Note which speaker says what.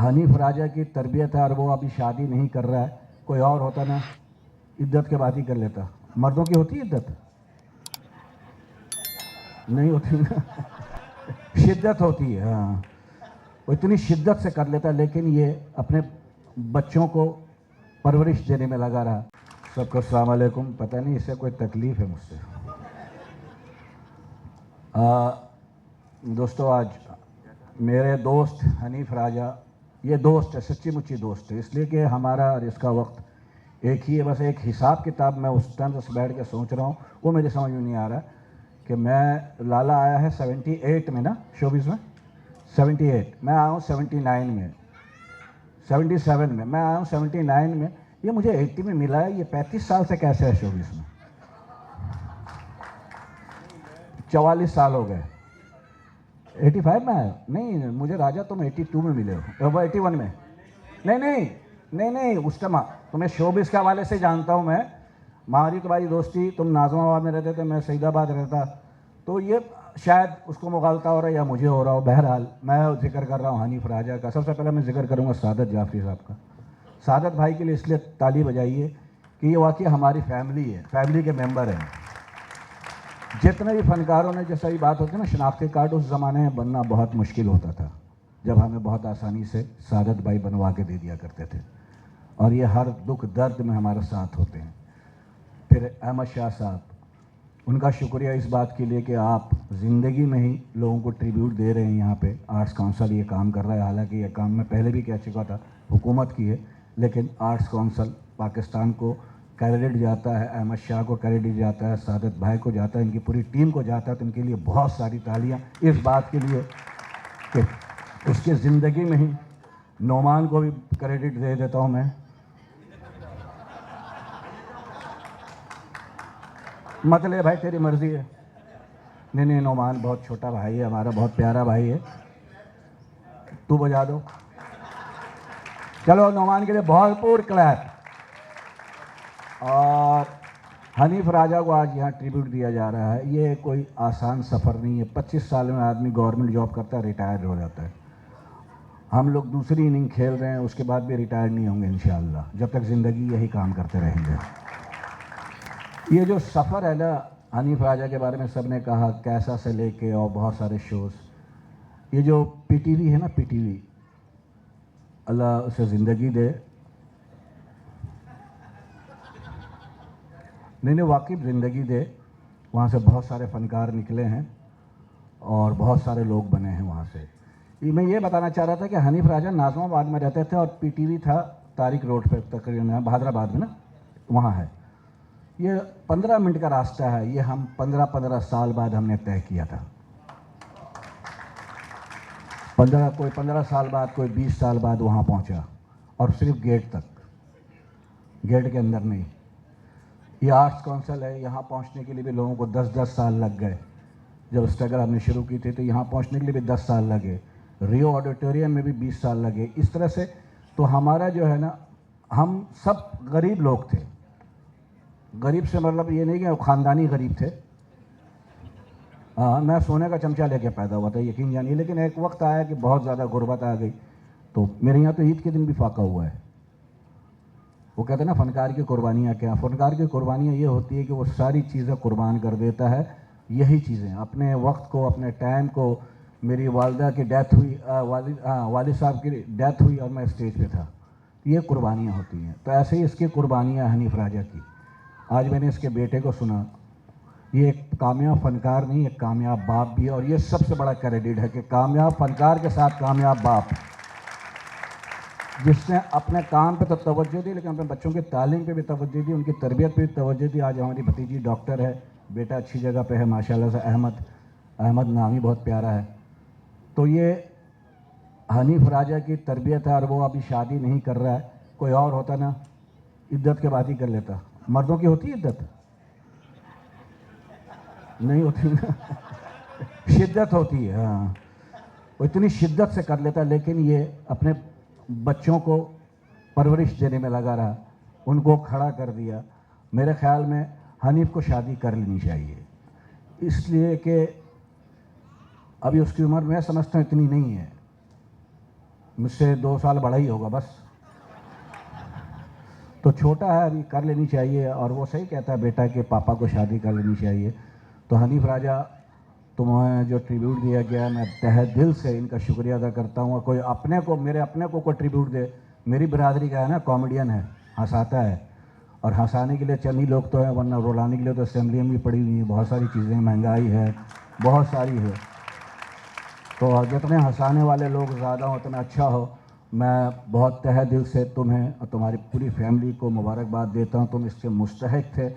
Speaker 1: حنیف راجہ کی تربیت ہے اور وہ ابھی شادی نہیں کر رہا ہے. کوئی اور ہوتا نا عدت کے بات ہی کر لیتا. مردوں کی ہوتی ہے عدت؟ نہیں ہوتی نا. شدت ہوتی ہے. ہاں وہ اتنی شدت سے کر لیتا، لیکن یہ اپنے بچوں کو پرورش دینے میں لگا رہا. سب کو السلام علیکم. پتہ نہیں اسے کوئی تکلیف ہے مجھ سے. دوستو، آج میرے دوست حنیف راجہ، یہ دوست ہے، سچی مچی دوست ہے، اس لیے کہ ہمارا اور اس کا وقت ایک ہی ہے. بس ایک حساب کتاب میں اس ٹائم سے بیٹھ کے سوچ رہا ہوں، وہ میرے سمجھ میں نہیں آ رہا کہ میں لالا آیا ہے 78 میں نا شوبز میں، 78 میں آیا ہوں 79 میں، 77 میں میں آیا ہوں 79 میں. یہ مجھے 80 میں ملا ہے. یہ 35 سال سے کیسے ہے شوبز میں؟ 44 سال ہو گئے. 85 میں آیا؟ نہیں مجھے راجہ تم 82 میں ملے ہو. وہ 81 میں؟ نہیں اس کا تمہیں شوبز کے حوالے سے جانتا ہوں میں. ہماری تمہاری دوستی، تم ناظم آباد میں رہتے تھے، میں سعید آباد رہتا، تو یہ شاید اس کو مغالطہ ہو رہا ہے یا مجھے ہو رہا ہو. بہرحال میں ذکر کر رہا ہوں حنیف راجہ کا. سب سے پہلے میں ذکر کروں گا سعادت جعفری صاحب کا. سعادت بھائی کے لیے اس لیے تالی بجائیے کہ یہ واقعی ہماری فیملی ہے، فیملی کے ممبر ہیں. جتنے بھی فنکاروں نے جیسا ہی بات ہوتی ہے نا، شناختی کارڈ اس زمانے میں بننا بہت مشکل ہوتا تھا، جب ہمیں بہت آسانی سے سعادت بھائی بنوا کے دے دیا کرتے تھے، اور یہ ہر دکھ درد میں ہمارے ساتھ ہوتے ہیں. پھر احمد شاہ صاحب، ان کا شکریہ اس بات کے لیے کہ آپ زندگی میں ہی لوگوں کو ٹریبیوٹ دے رہے ہیں. یہاں پہ آرٹس کونسل یہ کام کر رہا ہے. حالانکہ یہ کام میں پہلے بھی کہہ چکا تھا، حکومت کی ہے، لیکن آرٹس کونسل پاکستان کو کریڈٹ جاتا ہے، احمد شاہ کو کریڈٹ جاتا ہے، سعادت بھائی کو جاتا ہے، ان کی پوری ٹیم کو جاتا ہے. تو ان کے لیے بہت ساری تالیاں اس بات کے لیے کہ اس کے زندگی میں ہی. نعمان کو بھی کریڈٹ دے دیتا ہوں میں. مطلب بھائی تیری مرضی ہے. نہیں نعمان بہت چھوٹا بھائی ہے ہمارا، بہت پیارا بھائی ہے. تو بجا دو. چلو نعمان کے لیے بہت پور کلیپ. اور حنیف راجہ کو آج یہاں ٹریبیوٹ دیا جا رہا ہے. یہ کوئی آسان سفر نہیں ہے. 25 سال میں آدمی گورنمنٹ جاب کرتا ہے، ریٹائر ہو جاتا ہے. ہم لوگ دوسری اننگ کھیل رہے ہیں، اس کے بعد بھی ریٹائر نہیں ہوں گے انشاءاللہ، جب تک زندگی یہی کام کرتے رہیں گے. یہ جو سفر ہے نا، حنیف راجہ کے بارے میں سب نے کہا کیسا سے لے کے اور بہت سارے شوز. یہ جو پی ٹی وی ہے نا، پی ٹی وی، اللہ اسے زندگی دے. نہیں واقعی زندگی دے. وہاں سے بہت سارے فنکار نکلے ہیں اور بہت سارے لوگ بنے ہیں وہاں سے. میں یہ بتانا چاہ رہا تھا کہ حنیف راجہ ناظم آباد میں رہتے تھے اور پی ٹی وی تھا تاریخ روڈ پہ تقریباً بہادر آباد میں نا، وہاں ہے. یہ 15 منٹ کا راستہ ہے. یہ ہم 15 سال بعد ہم نے طے کیا تھا. 15 سال بعد، کوئی 20 سال بعد وہاں پہنچا، اور صرف گیٹ تک، گیٹ کے اندر نہیں. یہ آرٹس کونسل ہے. یہاں پہنچنے کے لیے بھی لوگوں کو 10 سال لگ گئے. جب اسٹرگل ہم نے شروع کی تھی تو یہاں پہنچنے کے لیے بھی 10 سال لگے. ریو آڈیٹوریم میں بھی 20 سال لگے. اس طرح سے تو ہمارا جو ہے نا، ہم سب غریب لوگ تھے. غریب سے مطلب یہ نہیں کہ خاندانی غریب تھے. ہاں، میں سونے کا چمچہ لے کے پیدا ہوا تھا، یقین جانیے. لیکن ایک وقت آیا کہ بہت زیادہ غربت آ گئی. تو میرے یہاں تو عید کے دن بھی فاقہ ہوا ہے. وہ کہتے ہیں نا فنکار کی قربانیاں کیا. فنکار کی قربانیاں یہ ہوتی ہے کہ وہ ساری چیزیں قربان کر دیتا ہے. یہی چیزیں اپنے وقت کو، اپنے ٹائم کو. میری والدہ کی ڈیتھ ہوئی، والد صاحب کی ڈیتھ ہوئی اور میں اسٹیج پہ تھا. یہ قربانیاں ہوتی ہیں. تو ایسے ہی اس کی قربانیاں حنیف راجہ کی. آج میں نے اس کے بیٹے کو سنا. یہ ایک کامیاب فنکار نہیں، ایک کامیاب باپ بھی ہے. اور یہ سب سے بڑا کریڈٹ ہے کہ کامیاب فنکار کے ساتھ کامیاب باپ، جس نے اپنے کام پہ تو توجہ دی لیکن اپنے بچوں کی تعلیم پہ بھی توجہ دی، ان کی تربیت پہ بھی توجہ دی. آج ہماری بھتیجی ڈاکٹر ہے، بیٹا اچھی جگہ پہ ہے ماشاءاللہ سے. احمد نام ہی بہت پیارا ہے. تو یہ حنیف راجہ کی تربیت ہے اور وہ ابھی شادی نہیں کر رہا ہے. کوئی اور ہوتا نا عدت کے بات ہی کر لیتا. مردوں کی ہوتی ہے عدت؟ نہیں ہوتی نا. شدت ہوتی ہے. ہاں وہ اتنی شدت سے کر لیتا، لیکن یہ اپنے بچوں کو پرورش دینے میں لگا رہا، ان کو کھڑا کر دیا. میرے خیال میں حنیف کو شادی کر لینی چاہیے، اس لیے کہ ابھی اس کی عمر میں سمجھتا ہوں اتنی نہیں ہے. مجھ سے 2 سال بڑا ہی ہوگا بس. تو چھوٹا ہے ابھی, کر لینی چاہیے. اور وہ صحیح کہتا ہے بیٹا کہ پاپا کو شادی کر لینی چاہیے. تو حنیف راجہ, تمہیں جو ٹریبیوٹ دیا گیا میں تہہ دل سے ان کا شکریہ ادا کرتا ہوں. اور کوئی اپنے کو, میرے اپنے کو کوئی ٹریبیوٹ دے, میری برادری کا ہے نا, کامیڈین ہے, ہنساتا ہے. اور ہنسانے کے لیے چند ہی لوگ تو ہیں, ورنہ رلانے کے لیے تو اسمبلی میں بھی پڑی ہوئی ہیں بہت ساری چیزیں, مہنگائی ہے, بہت ساری ہے. تو جتنے ہنسانے والے لوگ زیادہ ہوں اتنا اچھا ہو. میں بہت تہہ دل سے تمہیں اور تمہاری پوری فیملی کو مبارکباد دیتا ہوں. تم اس کے مستحق تھے.